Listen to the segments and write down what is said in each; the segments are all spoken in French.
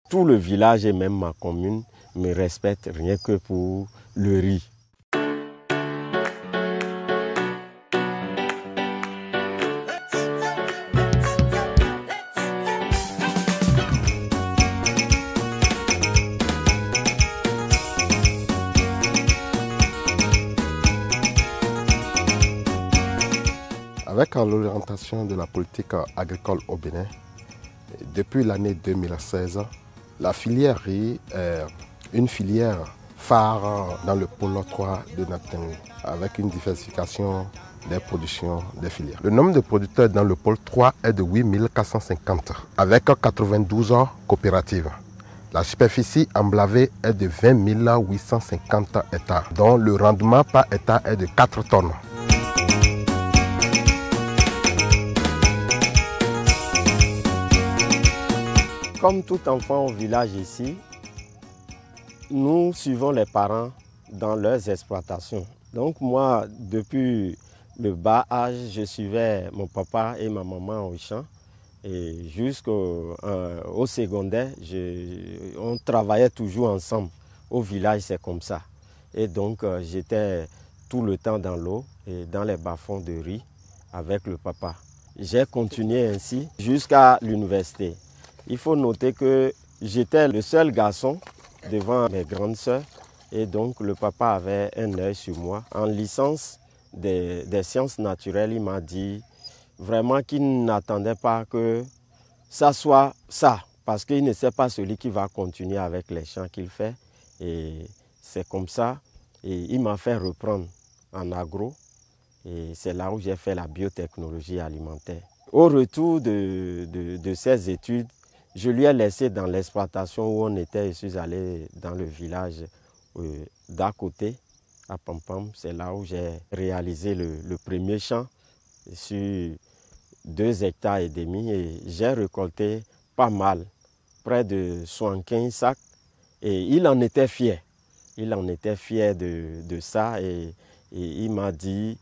Tout le village et même ma commune me respectent rien que pour le riz. Avec l'orientation de la politique agricole au Bénin, depuis l'année 2016, la filière riz est une filière phare dans le pôle 3 de Naptangui, avec une diversification des productions des filières. Le nombre de producteurs dans le pôle 3 est de 8450, avec 92 coopératives. La superficie emblavée est de 20 850 hectares, dont le rendement par hectare est de 4 tonnes. Comme tout enfant au village ici, nous suivons les parents dans leurs exploitations. Donc moi, depuis le bas âge, je suivais mon papa et ma maman au champ. Et jusqu'au secondaire, on travaillait toujours ensemble. Au village, c'est comme ça. Et donc, j'étais tout le temps dans l'eau et dans les bas-fonds de riz avec le papa. J'ai continué ainsi jusqu'à l'université. Il faut noter que j'étais le seul garçon devant mes grandes sœurs et donc le papa avait un œil sur moi. En licence des sciences naturelles, il m'a dit vraiment qu'il n'attendait pas que ça soit ça parce qu'il ne sait pas celui qui va continuer avec les champs qu'il fait. Et c'est comme ça. Et il m'a fait reprendre en agro et c'est là où j'ai fait la biotechnologie alimentaire. Au retour de ces études, je lui ai laissé dans l'exploitation où on était et je suis allé dans le village d'à côté, à Pampam. C'est là où j'ai réalisé le premier champ sur 2,5 hectares et j'ai récolté pas mal, près de 75 sacs et il en était fier. Il en était fier de ça et il m'a dit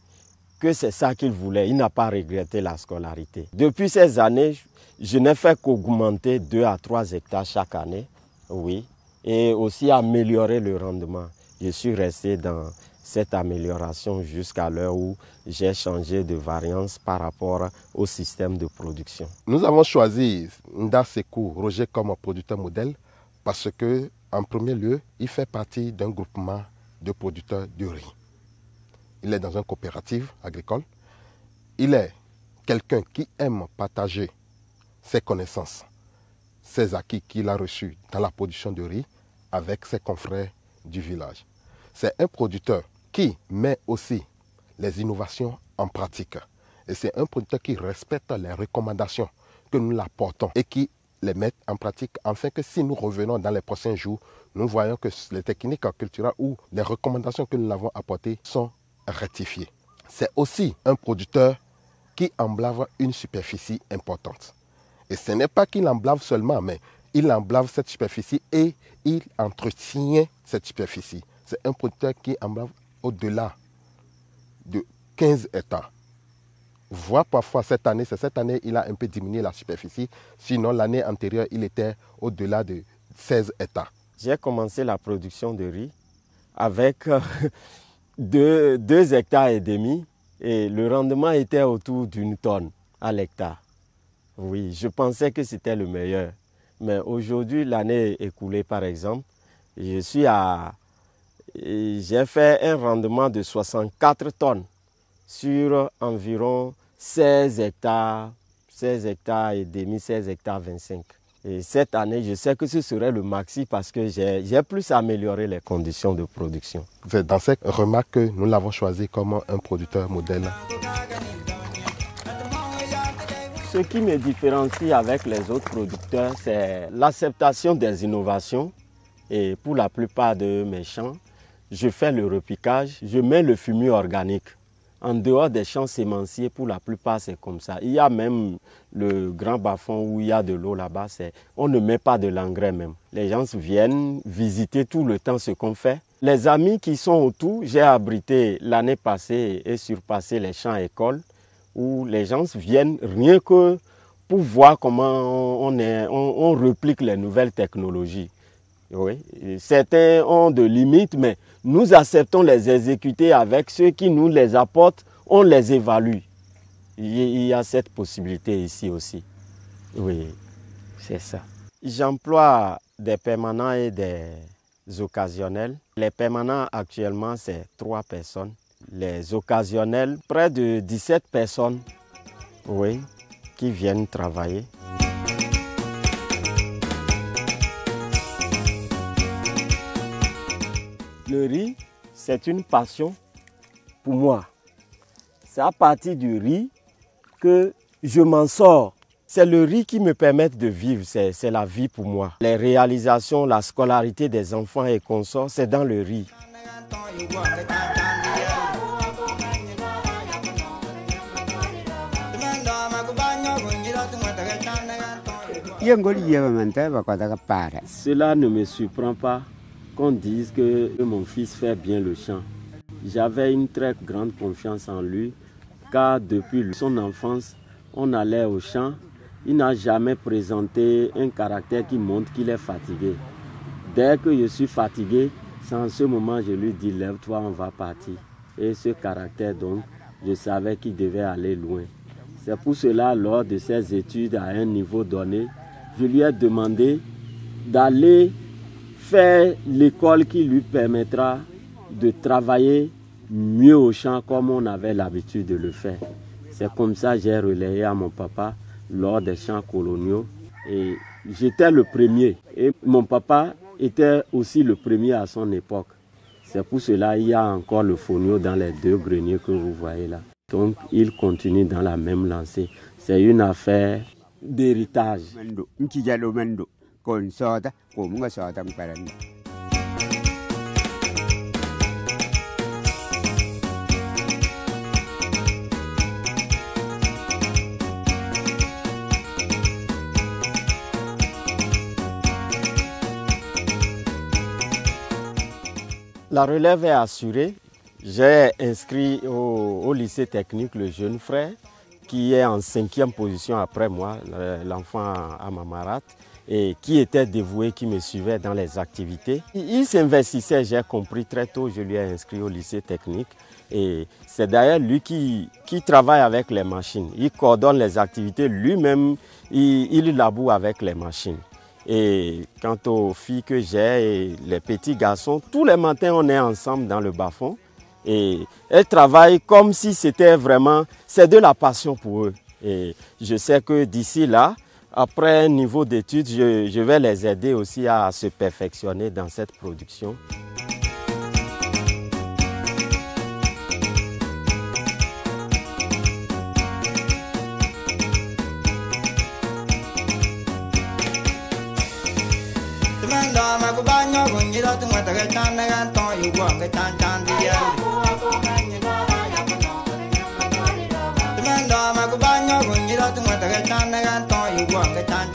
que c'est ça qu'il voulait. Il n'a pas regretté la scolarité. Depuis ces années, je n'ai fait qu'augmenter 2 à 3 hectares chaque année, oui, et aussi améliorer le rendement. Je suis resté dans cette amélioration jusqu'à l'heure où j'ai changé de variance par rapport au système de production. Nous avons choisi Nda Sekou Roger comme producteur modèle parce que, en premier lieu, il fait partie d'un groupement de producteurs de riz. Il est dans une coopérative agricole. Il est quelqu'un qui aime partager ses connaissances, ses acquis qu'il a reçus dans la production de riz avec ses confrères du village. C'est un producteur qui met aussi les innovations en pratique. Et c'est un producteur qui respecte les recommandations que nous l'apportons et qui les met en pratique afin que si nous revenons dans les prochains jours, nous voyons que les techniques culturelles ou les recommandations que nous avons apportées sont rectifiées. C'est aussi un producteur qui emblave une superficie importante. Et ce n'est pas qu'il emblave seulement, mais il emblave cette superficie et il entretient cette superficie. C'est un producteur qui emblave au-delà de 15 hectares. Voire parfois cette année, il a un peu diminué la superficie. Sinon, l'année antérieure, il était au-delà de 16 hectares. J'ai commencé la production de riz avec 2,5 hectares et le rendement était autour d'1 tonne à l'hectare. Oui, je pensais que c'était le meilleur. Mais aujourd'hui, l'année écoulée, par exemple, j'ai fait un rendement de 64 tonnes sur environ 16 hectares et demi, 16 hectares 25. Et cette année, je sais que ce serait le maxi parce que j'ai plus amélioré les conditions de production. C'est dans cette remarque que nous l'avons choisi comme un producteur modèle. Ce qui me différencie avec les autres producteurs, c'est l'acceptation des innovations. Et pour la plupart de mes champs, je fais le repiquage, je mets le fumier organique. En dehors des champs sémenciers, pour la plupart, c'est comme ça. Il y a même le grand bas-fond où il y a de l'eau là-bas. On ne met pas de l'engrais même. Les gens viennent visiter tout le temps ce qu'on fait. Les amis qui sont autour, j'ai abrité l'année passée et surpassé les champs écoles où les gens viennent rien que pour voir comment on réplique les nouvelles technologies. Oui. Certains ont de limites, mais nous acceptons les exécuter avec ceux qui nous les apportent, on les évalue. Il y a cette possibilité ici aussi. Oui, c'est ça. J'emploie des permanents et des occasionnels. Les permanents actuellement, c'est 3 personnes. Les occasionnels, près de 17 personnes, oui, qui viennent travailler. Le riz, c'est une passion pour moi. C'est à partir du riz que je m'en sors. C'est le riz qui me permet de vivre, c'est la vie pour moi. Les réalisations, la scolarité des enfants et consorts, c'est dans le riz. Cela ne me surprend pas qu'on dise que mon fils fait bien le chant. J'avais une très grande confiance en lui, car depuis son enfance, on allait au champ. Il n'a jamais présenté un caractère qui montre qu'il est fatigué. Dès que je suis fatigué, c'est en ce moment que je lui dis « lève-toi, on va partir ». Et ce caractère, donc, je savais qu'il devait aller loin. C'est pour cela, lors de ses études à un niveau donné, je lui ai demandé d'aller faire l'école qui lui permettra de travailler mieux au champ comme on avait l'habitude de le faire. C'est comme ça que j'ai relayé à mon papa lors des champs coloniaux. Et j'étais le premier. Et mon papa était aussi le premier à son époque. C'est pour cela qu'il y a encore le fonio dans les 2 greniers que vous voyez là. Donc il continue dans la même lancée. C'est une affaire d'héritage. La relève est assurée. J'ai inscrit au lycée technique le jeune frère qui est en 5e position après moi, l'enfant à Mamarat, et qui était dévoué, qui me suivait dans les activités. Il s'investissait, j'ai compris très tôt, je lui ai inscrit au lycée technique. Et c'est d'ailleurs lui qui travaille avec les machines. Il coordonne les activités, lui-même, il laboure avec les machines. Et quant aux filles que j'ai et les petits garçons, tous les matins on est ensemble dans le bas-fond et elles travaillent comme si c'était vraiment, c'est de la passion pour eux. Et je sais que d'ici là, après un niveau d'études, je vais les aider aussi à se perfectionner dans cette production. Thank you.